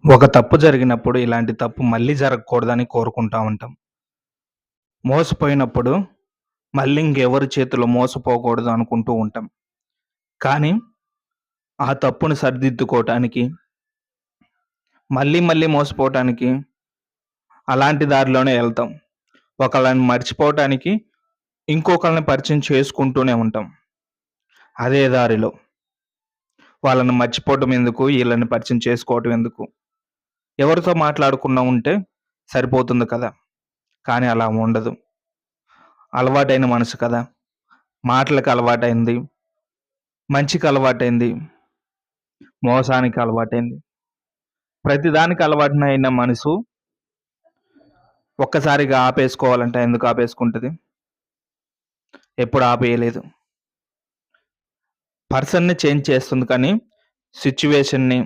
ఒక తప్పు జరిగినప్పుడు ఇలాంటి తప్పు మళ్ళీ జరగకూడదని కోరుకుంటా ఉంటాం. మోసపోయినప్పుడు మళ్ళీ ఇంకెవరి చేతిలో మోసపోకూడదు అనుకుంటూ ఉంటాం. కానీ ఆ తప్పును సరిదిద్దుకోవటానికి, మళ్ళీ మళ్ళీ మోసపోవటానికి అలాంటి దారిలోనే ఎళ్తాం. ఒకళ్ళని మర్చిపోవటానికి ఇంకొకళ్ళని పరిచయం చేసుకుంటూనే ఉంటాం. అదే దారిలో వాళ్ళని మర్చిపోవటం ఎందుకు? ఈళ్ళని పరిచయం చేసుకోవటం ఎందుకు? ఎవరితో మాట్లాడకుండా ఉంటే సరిపోతుంది కదా! కానీ అలా ఉండదు. అలవాటైన మనసు కదా! మాటలకి అలవాటైంది. మంచికి అలవాటైంది. మోసానికి అలవాటైంది. ప్రతిదానికి అలవాటునైన మనసు ఒక్కసారిగా ఆపేసుకోవాలంటే ఎందుకు ఆపేసుకుంటది? ఎప్పుడు ఆపేయలేదు. పర్సన్‌ని చేంజ్ చేస్తుంది కానీ, సిట్యుయేషన్‌ని